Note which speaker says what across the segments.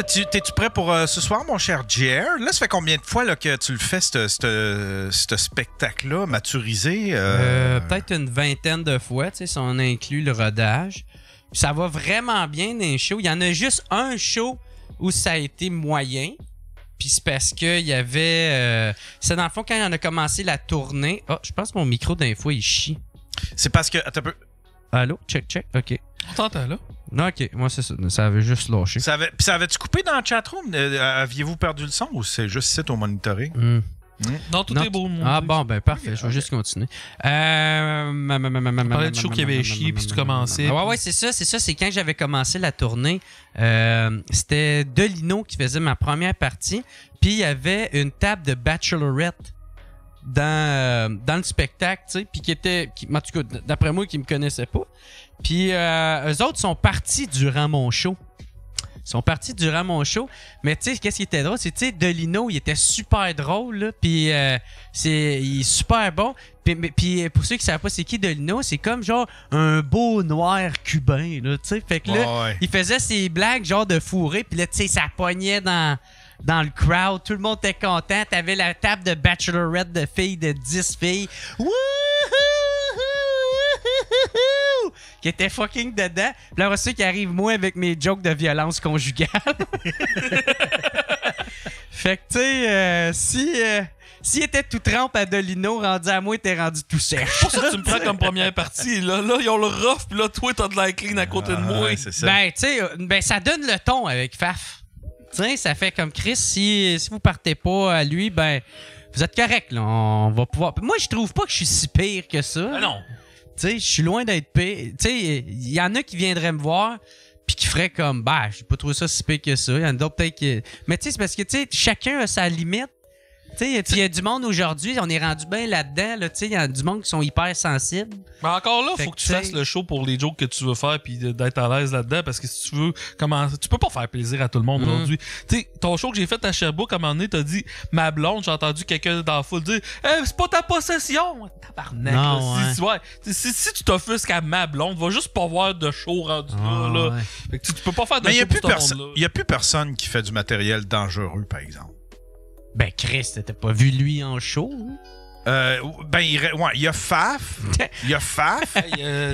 Speaker 1: t'es-tu prêt pour ce soir, mon cher JR? Là, ça fait combien de fois là, que tu le fais, ce spectacle-là, maturisé?
Speaker 2: Peut-être une vingtaine de fois, tu sais, si on inclut le rodage. Puis ça va vraiment bien dans les shows. Il y en a juste un show où ça a été moyen. Puis c'est parce qu'il y avait... c'est dans le fond, quand on a commencé la tournée... Oh, je pense que mon micro, d'un fois, il chie.
Speaker 1: C'est parce que... Attends un peu.
Speaker 2: Allô? Check. OK.
Speaker 3: On t'entend, là?
Speaker 2: Non, OK. Moi, c'est ça. Ça avait juste lâché.
Speaker 1: Ça avait-tu coupé dans le chatroom? Aviez-vous perdu le son ou c'est juste ici au monitoring?
Speaker 3: Non, tout est beau.
Speaker 2: Ah bon, ben parfait. Je vais juste continuer.
Speaker 3: On parlait du show qui avait chié puis tu commençais.
Speaker 2: Ouais, c'est ça. C'est quand j'avais commencé la tournée. C'était Delino qui faisait ma première partie. Puis il y avait une table de bachelorette dans le spectacle, tu sais, puis en tout cas, d'après moi, qui me connaissaient pas. Puis eux autres sont partis durant mon show. Mais tu sais, qu'est-ce qui était drôle? C'est, tu sais, Delino, il était super drôle, là, puis il est super bon. Puis pour ceux qui savent pas c'est qui Delino, c'est comme genre un beau noir cubain, là, tu sais. Fait que là, il faisait ses blagues genre de fourré, puis là, tu sais, ça pognait dans le crowd. Tout le monde était content. T'avais la table de bachelorette de filles, de 10 filles. Wouhou! Qui était fucking dedans. Puis là, c'est qui arrive moi avec mes jokes de violence conjugale. Fait que, tu sais, s'il était tout trempe à Delino, rendu à moi, il était rendu tout sèche.
Speaker 3: C'est pour ça que tu me prends comme première partie. Là, ils ont le rough, puis là, toi, t'as de la clean à côté de moi.
Speaker 1: Ouais, c'est ça.
Speaker 2: Ben, tu sais, ça donne le ton avec Faf. Tu sais, ça fait comme Chris, si vous partez pas à lui, ben, vous êtes correct, là. On va pouvoir. Moi, je trouve pas que je suis si pire que ça.
Speaker 3: Ah non.
Speaker 2: Tu sais, je suis loin d'être pire. Tu sais, il y en a qui viendraient me voir puis qui feraient comme, bah, j'ai pas trouvé ça si pire que ça. Il y en a d'autres peut-être qui... Mais tu sais, c'est parce que, tu sais, chacun a sa limite. Tu sais, il y a du monde aujourd'hui, on est rendu bien là-dedans. Là, tu sais, il y a du monde qui sont hyper sensibles.
Speaker 3: Mais encore là,
Speaker 2: Fait
Speaker 3: faut que tu
Speaker 2: que,
Speaker 3: fasses le show pour les jokes que tu veux faire puis d'être à l'aise là-dedans parce que si tu veux tu peux pas faire plaisir à tout le monde aujourd'hui. Tu sais, ton show que j'ai fait à Sherbrooke, à un moment donné, t'as dit ma blonde, j'ai entendu quelqu'un dans la foule dire c'est pas ta possession! Tabarnak!
Speaker 2: Non,
Speaker 3: là, si tu t'offusques à ma blonde, va juste pas voir de show rendu là.
Speaker 2: Ouais.
Speaker 3: Fait que tu peux pas faire de
Speaker 1: Mais il
Speaker 3: show pour tout le monde là.
Speaker 1: n'y a plus personne qui fait du matériel dangereux, par exemple.
Speaker 2: Ben, Chris, t'as pas vu lui en show?
Speaker 1: Ben, il y a Faf. Il y a Faf.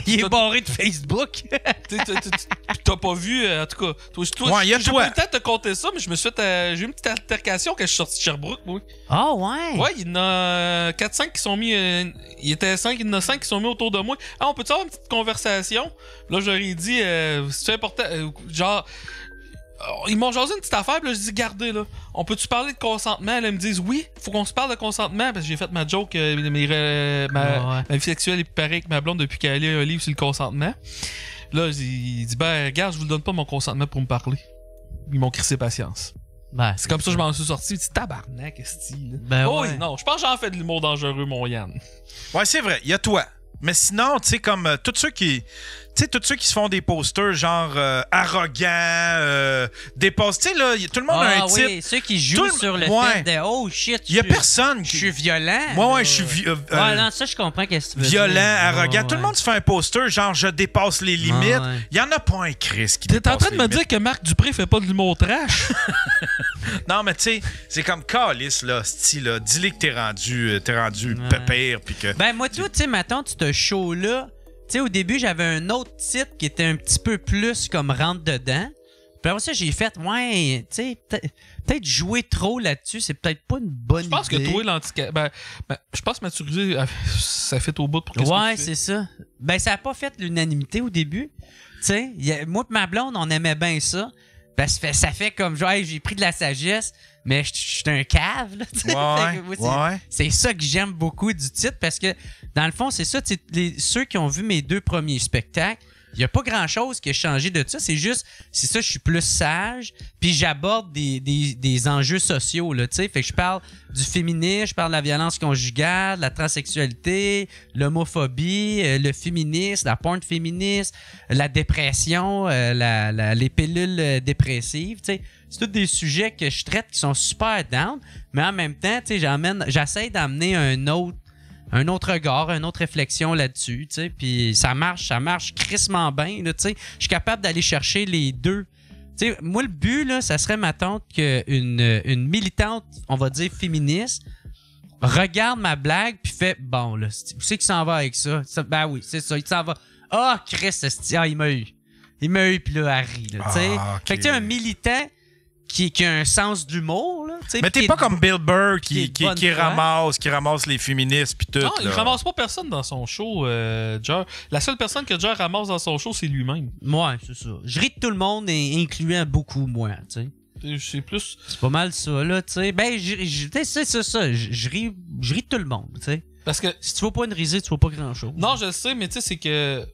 Speaker 2: Il est barré de Facebook.
Speaker 3: T'as pas vu, en tout cas. Toi,
Speaker 1: Ouais, y a
Speaker 3: j'ai
Speaker 1: toi.
Speaker 3: pas eu le temps de te compter ça, mais je me suis fait. J'ai eu une petite altercation quand je suis sorti de Sherbrooke, moi.
Speaker 2: Ah, ouais?
Speaker 3: Ouais, il y en a 4-5 qui sont mis. Il était 5, il y en a 5 qui sont mis autour de moi. Ah, on peut-tu avoir une petite conversation? Là, j'aurais dit, c'est important. Genre. Ils m'ont jasé une petite affaire, puis là, je dis, gardez, là. On peut-tu parler de consentement? Là, ils me disent, oui, faut qu'on se parle de consentement, parce que j'ai fait ma joke, ma vie sexuelle est plus pareille que ma blonde depuis qu'elle a lu un livre sur le consentement. Là, il dit, ben, regarde, je vous le donne pas mon consentement pour me parler. Ils m'ont crissé patience.
Speaker 2: Ben,
Speaker 3: C'est comme ça que je m'en suis sorti. Il dit, tabarnak, esti, là.
Speaker 2: Ben,
Speaker 3: Oh,
Speaker 2: ouais.
Speaker 3: oui, non, je pense que j'en fais de l'humour dangereux, mon Yann.
Speaker 1: Ouais, c'est vrai, il y a toi. Mais sinon, tu sais, comme tous ceux qui se font des posters genre arrogants, dépassent. Tu sais, là, tout le monde a un titre.
Speaker 2: Oui, ceux qui jouent sur le fait de oh shit,
Speaker 1: Il y a personne
Speaker 2: je
Speaker 1: qui.
Speaker 2: suis violent.
Speaker 1: Ouais, je suis
Speaker 2: Ouais, non, ça, je comprends qu'est-ce que tu veux
Speaker 1: violent,
Speaker 2: dire.
Speaker 1: arrogant.
Speaker 2: Ouais,
Speaker 1: Tout le monde se fait un poster genre je dépasse les limites.
Speaker 2: Ouais.
Speaker 1: Il y en a pas un Chris qui
Speaker 3: T'es
Speaker 1: dépasse
Speaker 3: en train de
Speaker 1: les
Speaker 3: me
Speaker 1: limites.
Speaker 3: dire que Marc Dupré fait pas de l'humour trash?
Speaker 1: Non, mais tu sais, c'est comme Calice, là, style, là. Dis-lui que t'es rendu
Speaker 2: Ouais.
Speaker 1: pépère, puis que.
Speaker 2: Ben, moi, tu sais, mettons, tu te show-là. Tu sais, au début, j'avais un autre titre qui était un petit peu plus comme rentre dedans. Puis après ça, j'ai fait, ouais, tu sais, peut-être jouer trop là-dessus, c'est peut-être pas une bonne idée.
Speaker 3: Je pense que toi, l'handicap. Ben, je pense que maturiser, ça fait au bout pour qu'est-ce
Speaker 2: Ouais,
Speaker 3: que tu fais.
Speaker 2: c'est ça. Ben, ça a pas fait l'unanimité au début. Tu sais, moi et ma blonde, on aimait bien ça. Ben, ça fait comme, genre, hey, j'ai pris de la sagesse, mais je suis un cave, là, tu sais.
Speaker 1: Ouais,
Speaker 2: Fait que moi,
Speaker 1: ouais.
Speaker 2: c'est ça que j'aime beaucoup du titre, parce que, dans le fond, c'est ça, ceux qui ont vu mes 2 premiers spectacles, il n'y a pas grand-chose qui a changé de ça. C'est juste, c'est ça, je suis plus sage, puis j'aborde des enjeux sociaux, là, tu sais. Fait que je parle du féminisme, je parle de la violence conjugale, de la transsexualité, l'homophobie, le féminisme, la porn féministe, la dépression, les pilules dépressives, tu sais. C'est tous des sujets que je traite qui sont super down, mais en même temps, tu sais, j'essaie d'amener un autre regard, une autre réflexion là-dessus, tu sais, puis ça marche crissement bien, là, tu sais. Je suis capable d'aller chercher les deux. Tu sais, moi, le but, là, ça serait, ma tante, qu'une militante, on va dire féministe, regarde ma blague, puis fait, bon, là, où c'est qu'il s'en va avec ça? Ben oui, c'est ça, il s'en va. Ah, Chris, il m'a eu. Il m'a eu, puis là, elle rit, là, tu sais.
Speaker 1: Ok.
Speaker 2: Fait que tu sais, un militant qui a un sens de l'humour, là, tu sais.
Speaker 1: Mais t'es pas comme Bill Burr qui
Speaker 2: ramasse.
Speaker 1: ramasse les féministes puis tout.
Speaker 3: Non, il
Speaker 1: là.
Speaker 3: ramasse pas personne dans son show, Jer. La seule personne que Jer ramasse dans son show, c'est lui-même.
Speaker 2: Ouais, c'est ça. Je ris de tout le monde, et incluant beaucoup moi, tu sais.
Speaker 3: C'est plus...
Speaker 2: C'est pas mal ça, là, tu sais. Ben, c'est ça. Je ris de tout le monde, tu sais.
Speaker 3: Parce que...
Speaker 2: Si tu vois pas une risée, tu vois pas grand-chose.
Speaker 3: Non, je le sais, mais tu sais, c'est que...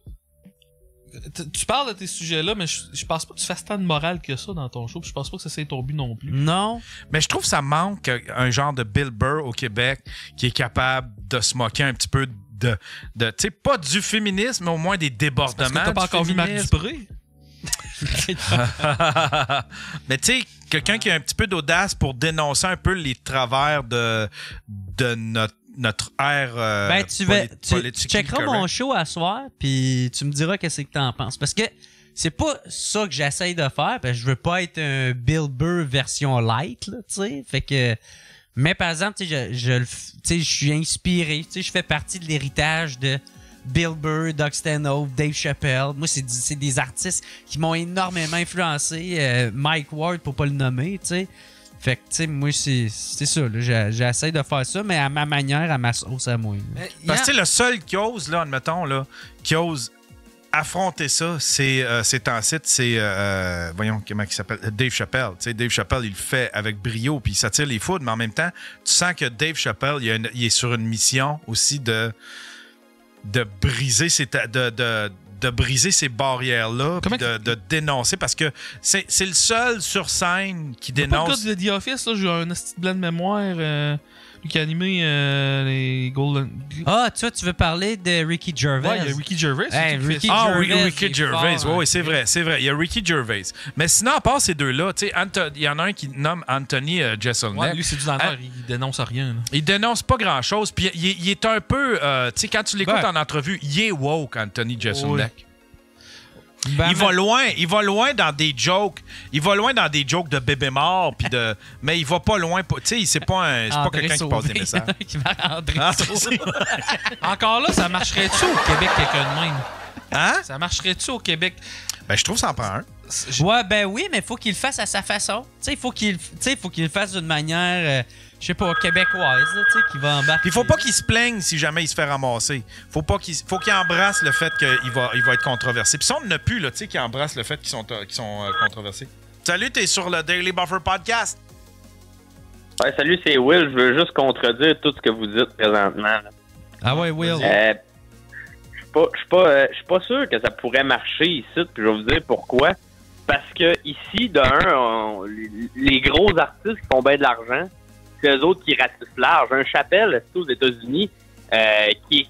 Speaker 3: Tu parles de tes sujets-là, mais je pense pas que tu fasses tant de morale que ça dans ton show, puis je pense pas que ça c'est ton but non plus.
Speaker 2: Non.
Speaker 1: Mais je trouve que ça manque un genre de Bill Burr au Québec qui est capable de se moquer un petit peu de tu sais, pas du féminisme, mais au moins des débordements.
Speaker 3: Parce que t'as pas encore vu Marc Dupré?
Speaker 1: Mais tu sais, quelqu'un qui a un petit peu d'audace pour dénoncer un peu les travers de notre ère
Speaker 2: Ben, tu
Speaker 1: politique.
Speaker 2: checkeras mon show à soir, puis tu me diras qu'est-ce que t'en penses. Parce que c'est pas ça que j'essaye de faire, parce que je veux pas être un Bill Burr version light, là, tu sais. Fait que... Mais par exemple, tu sais, je suis inspiré, tu sais, je fais partie de l'héritage de Bill Burr, Doug Stanhope, Dave Chappelle. Moi, c'est des artistes qui m'ont énormément influencé. Mike Ward, pour pas le nommer, tu sais. Fait que, tu sais, moi, c'est ça, là. J'essaie de faire ça, mais à ma manière, à ma sauce, à moi.
Speaker 1: Parce que tu sais, le seul qui ose, là, admettons, là, qui ose affronter ça, c'est voyons, comment il s'appelle? Dave Chappelle. Tu sais, Dave Chappelle, il le fait avec brio, puis il s'attire les foudres, mais en même temps, tu sens que Dave Chappelle, il est sur une mission aussi de briser de briser ces barrières-là, puis de dénoncer, parce que c'est le seul sur scène qui dénonce.
Speaker 3: Pas le gars de The Office, là, j'ai un petit blanc de mémoire, lui qui a animé les Golden...
Speaker 2: Ah, tu veux parler de Ricky Gervais?
Speaker 3: Ouais, il y a Ricky Gervais.
Speaker 2: Hey, Ricky
Speaker 1: Ah
Speaker 2: Gervais,
Speaker 1: oui, Ricky Gervais.
Speaker 2: fort,
Speaker 1: Oui, c'est vrai. Il y a Ricky Gervais. Mais sinon, à part ces deux-là, tu sais, il y en a un qui nomme Anthony Jeselnik.
Speaker 3: Ouais, lui, c'est du dentaire, il dénonce rien. Là.
Speaker 1: Il dénonce pas grand-chose. Puis il est un peu... tu sais, quand tu l'écoutes en entrevue, il est woke, Anthony Jeselnik.
Speaker 2: Ben,
Speaker 1: Il va loin dans des jokes. Il va loin dans des jokes de bébé mort, puis mais il va pas loin. Tu sais, c'est pas quelqu'un qui passe des messages.
Speaker 2: qui va André Sauvé.
Speaker 3: Encore là, ça marcherait-tu au Québec, quelqu'un de même?
Speaker 1: Hein?
Speaker 3: Ça marcherait-tu au Québec?
Speaker 1: Ben, je trouve que ça en prend un.
Speaker 2: Ouais, ben oui, mais il faut qu'il le fasse à sa façon. Tu sais, il faut qu'il le fasse d'une manière, je sais pas, québécoise, tu sais, qui va embarquer.
Speaker 1: Puis il faut pas qu'il se plaigne si jamais il se fait ramasser. Faut qu'il embrasse le fait qu'il va être controversé. Puis ça, on n'a plus, là, tu sais, qu'il embrasse le fait qu'ils sont controversés. Salut, t'es sur le Daily Buffer Podcast.
Speaker 4: Ouais, salut, c'est Will. Je veux juste contredire tout ce que vous dites présentement. Là.
Speaker 2: Ah ouais, Will.
Speaker 4: Je suis pas sûr que ça pourrait marcher ici, puis je vais vous dire pourquoi. Parce que ici, les gros artistes qui font bien de l'argent, c'est eux autres qui ratissent large. Un Chappelle, c'est aux États-Unis, qui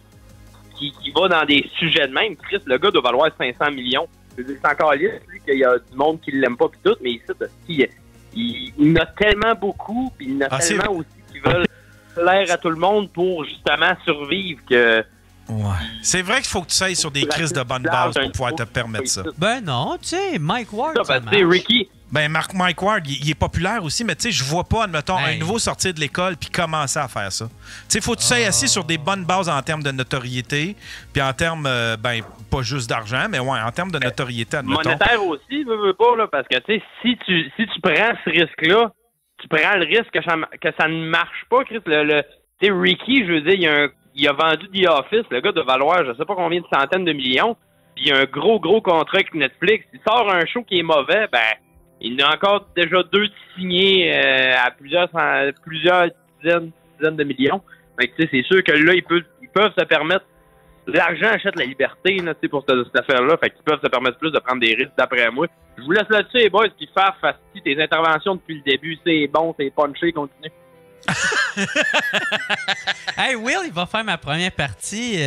Speaker 4: va dans des sujets de même. Chris, le gars doit valoir 500 millions. C'est encore lisse, lui, qu'il y a du monde qui l'aime pas pis tout, mais ici, il y en a tellement beaucoup, puis il y en a tellement aussi qui veulent plaire à tout le monde pour justement survivre que...
Speaker 1: Ouais. C'est vrai qu'il faut que tu ailles sur des crises de bonne base pour pouvoir te permettre ça.
Speaker 2: Ben non, tu sais, Mike Ward,
Speaker 4: ça marche. Ricky...
Speaker 1: Ben, Mike Ward, il est populaire aussi, mais tu sais, je vois pas, admettons, un nouveau sortir de l'école puis commencer à faire ça. Tu sais, faut que tu sois assis sur des bonnes bases en termes de notoriété, puis en termes, ben, pas juste d'argent, mais ouais, en termes de notoriété, admettons.
Speaker 4: Monétaire aussi, veux pas, là, parce que, tu sais, si tu prends ce risque-là, tu prends le risque que ça ne marche pas, Chris. Tu sais, Ricky, je veux dire, il a vendu The Office, le gars de valoir, je sais pas combien de centaines de millions, puis il a un gros contrat avec Netflix. Il sort un show qui est mauvais, ben, il y en a encore déjà 2 signés à plusieurs dizaines de millions. Fait que, tu sais, c'est sûr que là, ils peuvent se permettre. L'argent achète la liberté, là, tu sais, pour cette affaire-là. Fait qu'ils peuvent se permettre plus de prendre des risques, d'après moi. Je vous laisse là-dessus, les boys, puis faire facile tes interventions depuis le début. C'est bon, c'est punché, continue.
Speaker 2: Hey, Will, il va faire ma première partie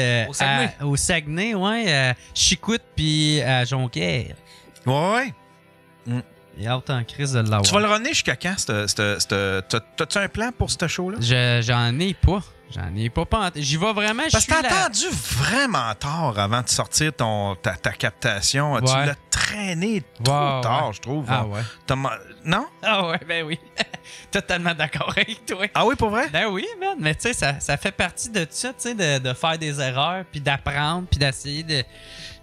Speaker 2: au Saguenay, ouais, Chicoute puis à Jonquière.
Speaker 1: Ouais.
Speaker 2: Il est hâte en crise de l'avoir.
Speaker 1: Tu vas le runner jusqu'à quand? T'as-tu un plan pour ce show-là?
Speaker 2: J'en ai pas. J'y vais vraiment.
Speaker 1: Parce que t'as attendu vraiment tard avant de sortir ta captation.
Speaker 2: Ouais.
Speaker 1: Tu l'as très traîné trop
Speaker 2: Ouais,
Speaker 1: tard,
Speaker 2: ouais.
Speaker 1: je trouve.
Speaker 2: Ah ouais.
Speaker 1: Non?
Speaker 2: Ah ouais, ben oui. Totalement d'accord avec toi.
Speaker 1: Ah oui, pour vrai?
Speaker 2: Ben oui, man. Mais tu sais, ça fait partie de ça, tu sais, de faire des erreurs, puis d'apprendre, puis d'essayer de, tu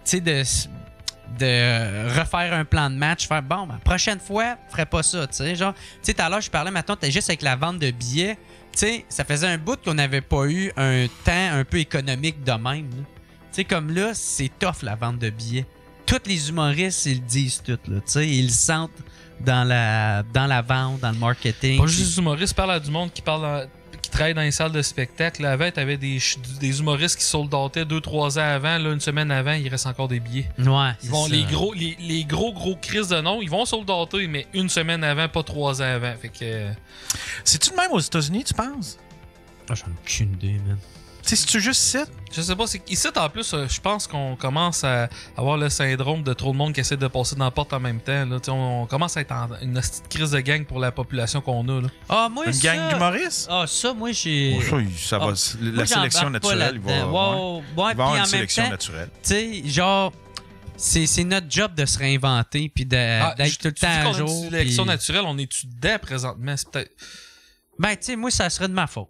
Speaker 2: sais, de refaire un plan de match, faire bon, ben, prochaine fois, je ferai pas ça, tu sais. Genre, tu sais, tout à l'heure, je parlais, maintenant, t'es juste avec la vente de billets. Tu sais, ça faisait un bout qu'on n'avait pas eu un temps un peu économique de même. Tu sais, comme là, c'est tough la vente de billets. Tous les humoristes, ils le disent tout, là. Tu sais, ils le sentent dans la vente, dans le marketing.
Speaker 3: Pas juste des humoristes, parle à du monde qui travaille dans les salles de spectacle. Là, avant, t'avais des humoristes qui soldataient 2-3 ans avant. Là, une semaine avant, il reste encore des billets.
Speaker 2: Ouais,
Speaker 3: Ils vont, les gros crises de nom, ils vont soldater, mais une semaine avant, pas 3 ans avant. Fait que.
Speaker 1: C'est-tu de même aux États-Unis, tu penses?
Speaker 2: Ah, j'en ai aucune idée, man.
Speaker 1: Tu sais, c'est-tu juste ici?
Speaker 3: Je sais pas, ici en plus, je pense qu'on commence à avoir le syndrome de trop de monde qui essaie de passer dans la porte en même temps. Là. On commence à être en une petite crise de gang pour la population qu'on a. Là.
Speaker 2: Ah, moi,
Speaker 1: Une
Speaker 2: ça...
Speaker 1: gang d'humoristes?
Speaker 2: Ah, ça, moi, j'ai...
Speaker 1: Oh, ça va.
Speaker 2: moi,
Speaker 1: La sélection
Speaker 2: j'embarque pas
Speaker 1: naturelle, il va
Speaker 2: là-dedans.
Speaker 1: il va y avoir
Speaker 2: puis
Speaker 1: une
Speaker 2: en
Speaker 1: sélection
Speaker 2: même temps,
Speaker 1: naturelle.
Speaker 2: tu sais, genre, c'est notre job de se réinventer, puis d'être tout le temps à jour.
Speaker 3: Une sélection
Speaker 2: puis-
Speaker 3: naturelle, on est-tu dedans présentement? C'est peut-être.
Speaker 2: Ben, tu sais, moi, ça serait de ma faute.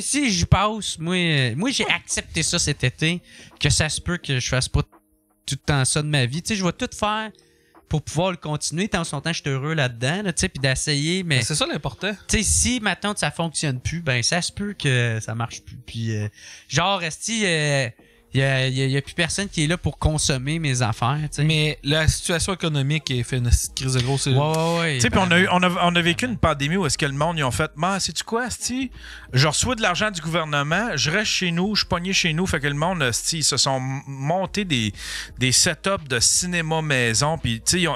Speaker 2: Si j'y passe, moi j'ai accepté ça cet été, que ça se peut que je fasse pas tout le temps ça de ma vie. Tu sais, je vais tout faire pour pouvoir le continuer. Tant son temps, je suis heureux là-dedans, là, tu sais, puis d'essayer. Mais,
Speaker 3: C'est ça l'important.
Speaker 2: tu sais, si maintenant ça fonctionne plus, ben, ça se peut que ça marche plus. Puis, genre, esti, y a plus personne qui est là pour consommer mes affaires, tu sais.
Speaker 3: Mais la situation économique a fait une petite crise de grosse.
Speaker 2: Ouais.
Speaker 1: Tu sais, puis on a vécu une pandémie où est-ce que le monde, ils ont fait, sais-tu quoi, asti? Je reçois de l'argent du gouvernement, je reste chez nous, je suis pogné chez nous. Fait que le monde, asti, ils se sont montés des setups de cinéma maison. Puis, tu sais,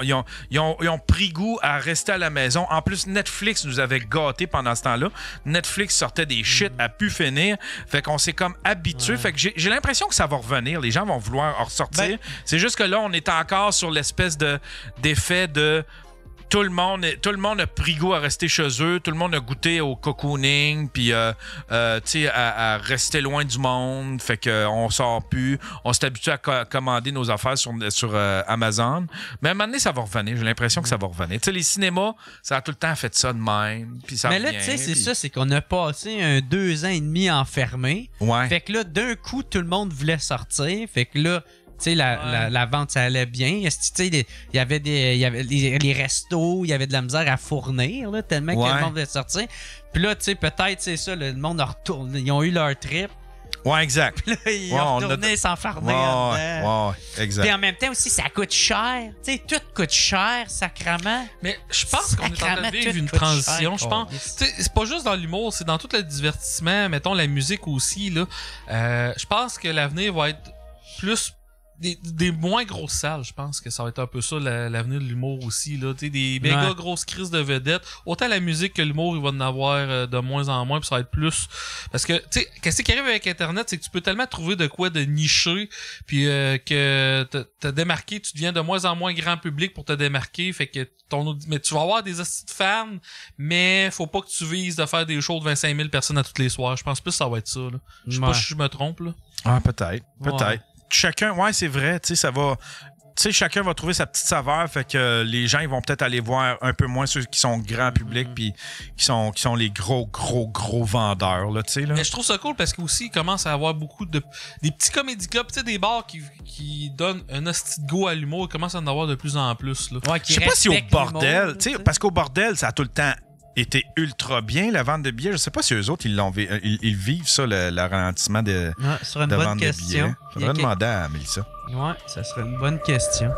Speaker 1: ils ont pris goût à rester à la maison. En plus, Netflix nous avait gâtés pendant ce temps-là. Netflix sortait des shit à pu finir. Fait qu'on s'est comme habitué. Fait que j'ai l'impression que ça va revenir. Les gens vont vouloir en ressortir.
Speaker 2: Ben-
Speaker 1: C'est juste que là, on est encore sur l'espèce d'effet de tout le monde a pris goût à rester chez eux, tout le monde a goûté au cocooning, puis tu sais, à rester loin du monde, fait qu'on sort plus, on s'est habitué à commander nos affaires sur Amazon, mais à un moment donné, ça va revenir, j'ai l'impression que ça va revenir. Tu sais, les cinémas, ça a tout le temps fait ça de même, puis ça
Speaker 2: Mais là,
Speaker 1: revient,
Speaker 2: tu sais, c'est
Speaker 1: puis-
Speaker 2: ça, c'est qu'on a passé 2 ans et demi enfermés.
Speaker 1: Ouais.
Speaker 2: Fait que là, d'un coup, tout le monde voulait sortir. Fait que là, tu sais, la vente, ça allait bien. Tu sais, il y avait les restos, il y avait de la misère à fournir, là, tellement que
Speaker 1: Ouais.
Speaker 2: le monde voulait sortir. Puis là, tu sais, peut-être, c'est ça, le monde a retourné. Ils ont eu leur trip.
Speaker 1: Ouais, exact.
Speaker 2: Là, ils
Speaker 1: Ouais,
Speaker 2: ont
Speaker 1: on
Speaker 2: retourné
Speaker 1: a-
Speaker 2: s'enfarmer en dedans.
Speaker 1: Ouais, exact.
Speaker 2: Puis en même temps aussi, ça coûte cher. Tu sais, tout coûte cher, sacrament.
Speaker 3: Mais je pense qu'on est en train
Speaker 2: Sacrament,
Speaker 3: de vivre
Speaker 2: tout
Speaker 3: une
Speaker 2: coûte
Speaker 3: transition.
Speaker 2: cher,
Speaker 3: Je pense.
Speaker 2: câlisse.
Speaker 3: Tu sais, c'est pas juste dans l'humour, c'est dans tout le divertissement. Mettons la musique aussi. Là. Je pense que l'avenir va être plus des moins grosses salles. Je pense que ça va être un peu ça l'avenir de l'humour aussi. Là. Tu sais, des méga
Speaker 2: Ouais.
Speaker 3: grosses crises de vedettes. Autant la musique que l'humour, il va en avoir de moins en moins. Puis ça va être plus. Parce que, tu sais, qu'est-ce qui arrive avec Internet, c'est que tu peux tellement trouver de quoi de nicher. Puis que te démarquer, tu deviens de moins en moins grand public pour te démarquer. Fait que mais tu vas avoir des hosties de fans, mais faut pas que tu vises de faire des shows de 25 000 personnes à tous les soirs. Je pense plus que ça va être ça. Là. Je sais pas
Speaker 2: Ouais.
Speaker 3: si je me trompe. Là.
Speaker 1: Ah, peut-être.
Speaker 2: Ouais.
Speaker 1: Chacun, ouais, c'est vrai, tu sais, ça va. Tu sais, chacun va trouver sa petite saveur, fait que les gens, ils vont peut-être aller voir un peu moins ceux qui sont grand public, puis qui sont les gros vendeurs, là, tu sais, là.
Speaker 3: Mais je trouve ça cool parce qu'aussi, il commence à avoir beaucoup des petits comédie clubs, tu sais, des bars qui donnent un hostie de go à l'humour. Il commence à en avoir de plus en plus. Là.
Speaker 2: Ouais,
Speaker 1: Je sais pas si au bordel, tu sais, parce qu'au bordel, ça a tout le temps été ultra bien, la vente de billets. Je sais pas si eux autres, ils vivent ça, le ralentissement de
Speaker 2: sur une
Speaker 1: de
Speaker 2: bonne
Speaker 1: vente de
Speaker 2: question.
Speaker 1: billets. Faudrait demander à Mélissa.
Speaker 2: Ouais, ça serait une bonne question.